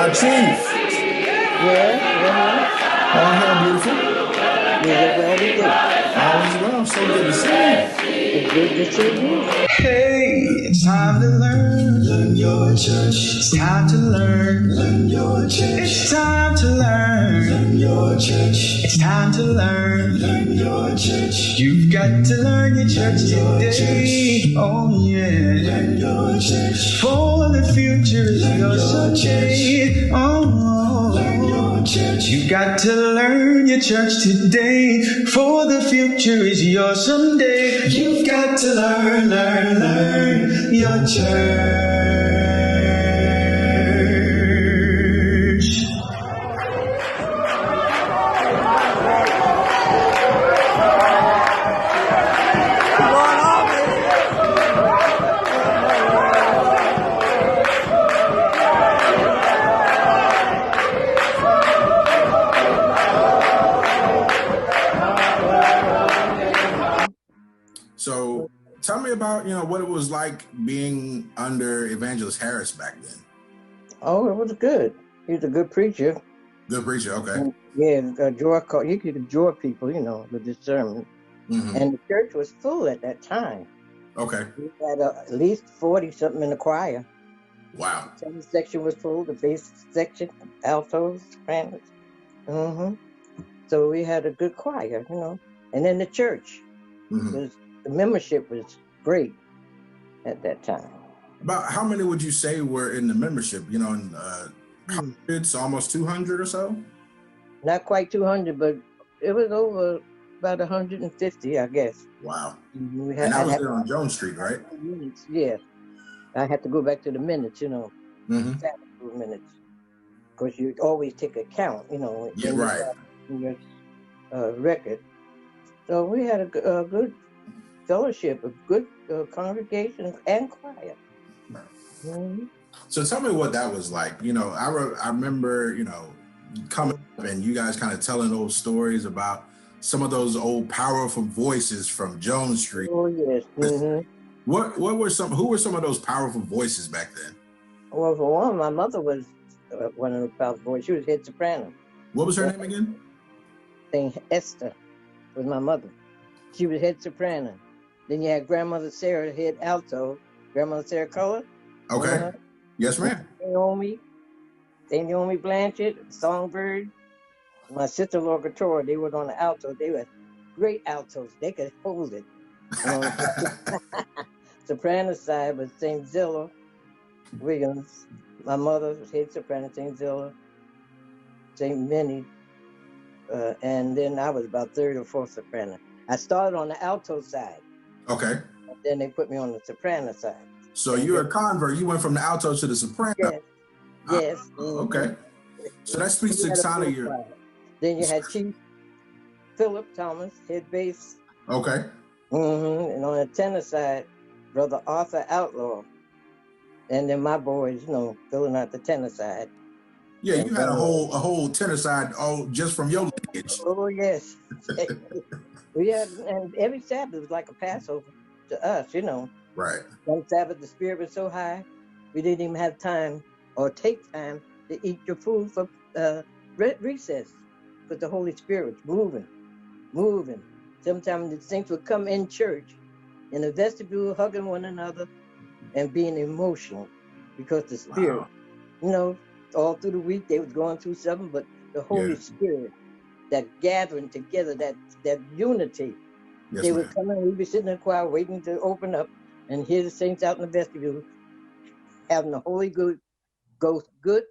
our chief. Yeah. All hair, beautiful. Well, we do. All is well. So good to see you. It's good to see you. Hey, it's time to learn your church. It's time to learn your church. It's time to learn your church. It's time to learn your church. You've got to learn your church today. Oh yeah, learn your church. For the future is your Sunday. Oh, learn your church. You've got to learn your church today. For the future is your someday. You've got to learn your church. So tell me about, what it was like being under Evangelist Harris back then. Oh, it was good. He was a good preacher. Good preacher, okay. And, he could draw people, with his sermon. Mm-hmm. And the church was full at that time. Okay. We had at least 40-something in the choir. Wow. The tenor section was full, the bass section, altos, sopranos. Mm-hmm. So we had a good choir, And then the church, the membership was great at that time. About how many would you say were in the membership? In hundreds, almost 200 or so? Not quite 200, but it was over about 150, I guess. Wow. And that was there on Jones Street, right? Minutes, yeah. I had to go back to the minutes, minutes. Of course, you always take a count, Yeah, right. In your record. So we had a good fellowship, a good congregation and choir. Mm-hmm. So tell me what that was like. I remember, coming up and you guys kind of telling old stories about some of those old powerful voices from Jones Street. Oh, yes. Mm-hmm. Who were some of those powerful voices back then? Well, for one, my mother was one of the powerful voices. She was head soprano. What was her name again? Esther was my mother. She was head soprano. Then you had Grandmother Sarah, head alto. Grandmother Sarah Color. Okay. Yes, ma'am. Naomi Blanchett, Songbird. My sister-in-law, Katora, they were on the alto. They were great altos. They could hold it. Soprano side was St. Zilla Williams. My mother was head soprano, St. Zilla, St. Minnie. And then I was about third or fourth soprano. I started on the alto side. Okay. And then they put me on the soprano side. So you're a convert. You went from the alto to the soprano. Yes. Okay. So that speaks to kind of your... Then you had Chief Philip Thomas, head bass. Okay. And on the tenor side, Brother Arthur Outlaw. And then my boys, filling out the tenor side. Yeah, you had a whole tenor side all just from your lineage. Oh, yes. We had, and every Sabbath was like a Passover to us, Right. One Sabbath, the spirit was so high, we didn't even have time or take time to eat your food for recess, because the Holy Spirit was moving. Sometimes the saints would come in church, in the vestibule, hugging one another and being emotional because the Spirit, all through the week they was going through something, but the Holy Spirit, that gathering together, that unity. Yes, they would come in, we'd be sitting in the choir waiting to open up and hear the saints out in the vestibule having the Holy Ghost good